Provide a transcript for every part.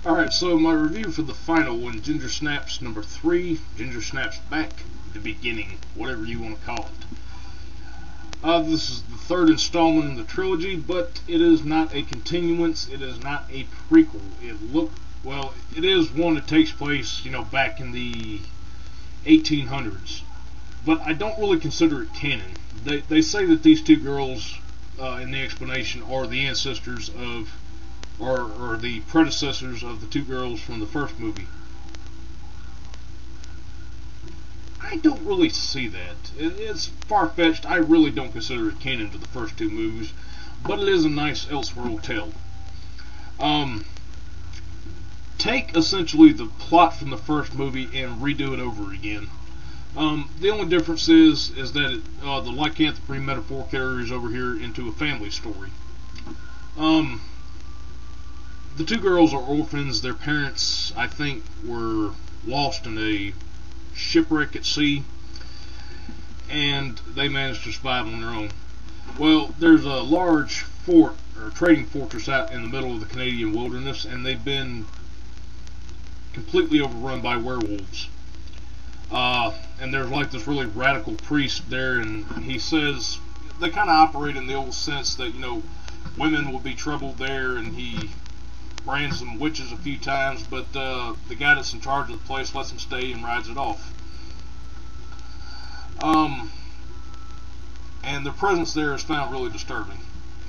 Alright, so my review for the final one, Ginger Snaps number 3, Ginger Snaps Back, the Beginning, whatever you want to call it. This is the third installment in the trilogy, but it is not a continuance, it is not a prequel. It is one that takes place, back in the 1800s. But I don't really consider it canon. They say that these two girls, in the explanation, are the ancestors of or the predecessors of the two girls from the first movie. I don't really see that. It's far-fetched. I really don't consider it canon to the first two movies, but it is a nice Elseworld tale. Take essentially the plot from the first movie and redo it over again. The only difference is that the lycanthropy metaphor carries over here into a family story. The two girls are orphans. Their parents, I think, were lost in a shipwreck at sea, and they managed to survive on their own. Well, there's a large fort, or trading fortress, out in the middle of the Canadian wilderness, and they've been completely overrun by werewolves. And there's like this really radical priest there, and he says they kind of operate in the old sense that, women will be troubled there, and he brands some witches a few times, but the guy that's in charge of the place lets them stay and rides it off. And their presence there is found really disturbing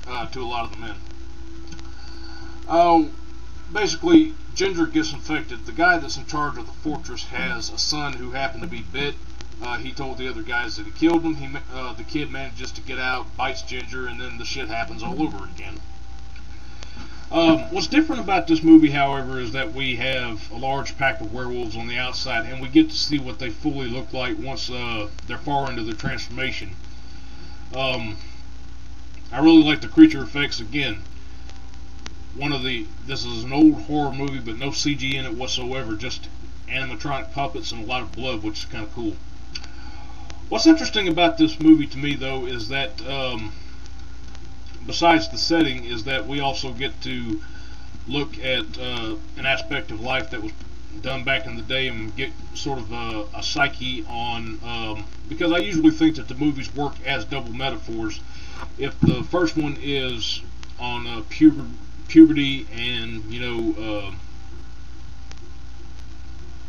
to a lot of the men. Basically, Ginger gets infected. The guy that's in charge of the fortress has a son who happened to be bit. He told the other guys that he killed him. The kid manages to get out, bites Ginger, and then the shit happens all over again. What's different about this movie, however, is that we have a large pack of werewolves on the outside, and we get to see what they fully look like once they're far into their transformation. I really like the creature effects. Again, this is an old horror movie, but no CG in it whatsoever, just animatronic puppets and a lot of blood, which is kind of cool. What's interesting about this movie to me, though, is that besides the setting, is that we also get to look at an aspect of life that was done back in the day and get sort of a psyche on, because I usually think that the movies work as double metaphors. If the first one is on puberty and,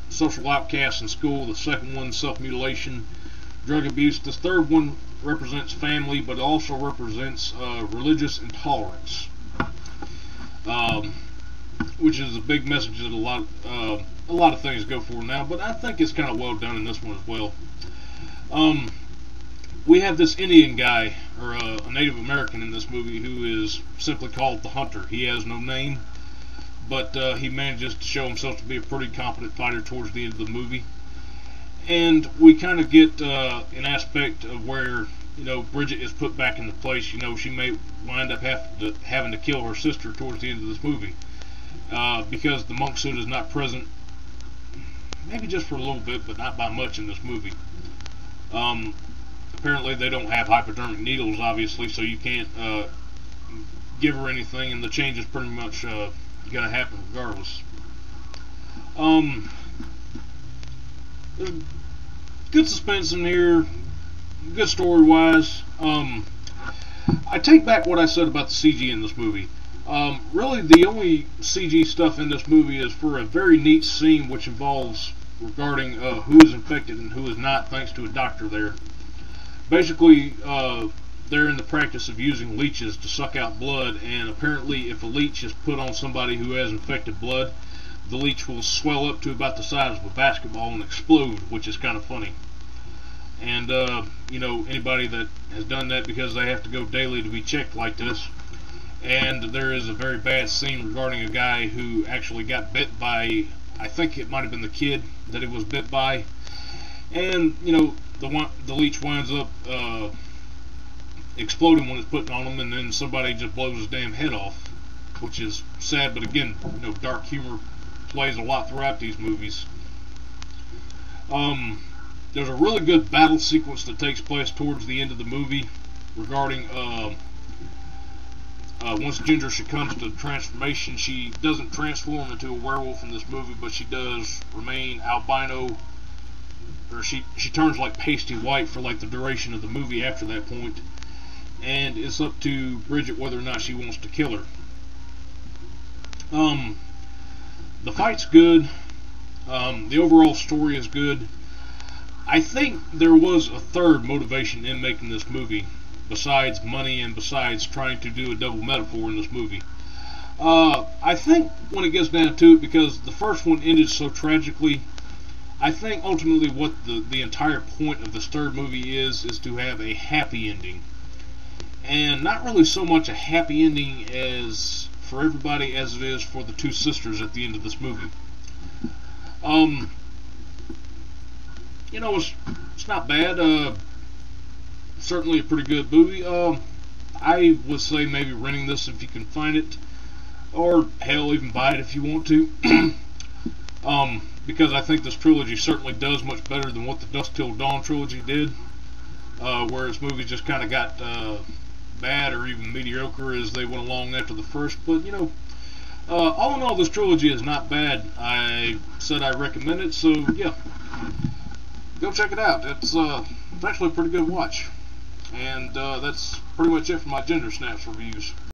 social outcasts in school, the second one self-mutilation, drug abuse, the third one represents family, but also represents religious intolerance, which is a big message that a lot of things go for now. But I think it's kind of well done in this one as well. We have this Indian guy, or a Native American in this movie, who is simply called the Hunter. He has no name, but he manages to show himself to be a pretty competent fighter towards the end of the movie. And we kind of get an aspect of where, Bridget is put back into place. She may wind up having to kill her sister towards the end of this movie, because the monk suit is not present, maybe just for a little bit, but not by much in this movie. Apparently they don't have hypodermic needles, obviously, so you can't give her anything, and the change is pretty much going to happen regardless. There's good suspense in here, good story-wise. I take back what I said about the CG in this movie. Really, the only CG stuff in this movie is for a very neat scene which involves regarding who is infected and who is not, thanks to a doctor there. Basically, they're in the practice of using leeches to suck out blood, and apparently if a leech is put on somebody who has infected blood, the leech will swell up to about the size of a basketball and explode, which is kind of funny. And, anybody that has done that because they have to go daily to be checked like this. And there is a very bad scene regarding a guy who actually got bit by, I think it might have been the kid that he was bit by. And, the leech winds up exploding when it's put on him, and then somebody just blows his damn head off, which is sad. But again, dark humor plays a lot throughout these movies. There's a really good battle sequence that takes place towards the end of the movie regarding once Ginger succumbs to the transformation, she doesn't transform into a werewolf in this movie, but she does remain albino, or she turns like pasty white for like the duration of the movie after that point, and it's up to Bridget whether or not she wants to kill her. The fight's good. The overall story is good. I think there was a third motivation in making this movie, besides money and besides trying to do a double metaphor in this movie. I think when it gets down to it, because the first one ended so tragically, I think ultimately what the entire point of this third movie is to have a happy ending. And not really so much a happy ending as for everybody as it is for the two sisters at the end of this movie. You know, it's not bad. Certainly a pretty good movie. I would say maybe renting this if you can find it, or hell, even buy it if you want to. Because I think this trilogy certainly does much better than what the Dusk Till Dawn trilogy did, whereas movies just kind of got bad or even mediocre as they went along after the first. But you know, all in all, this trilogy is not bad. I said I recommend it, so yeah, go check it out. It's actually a pretty good watch. And that's pretty much it for my Ginger Snaps reviews.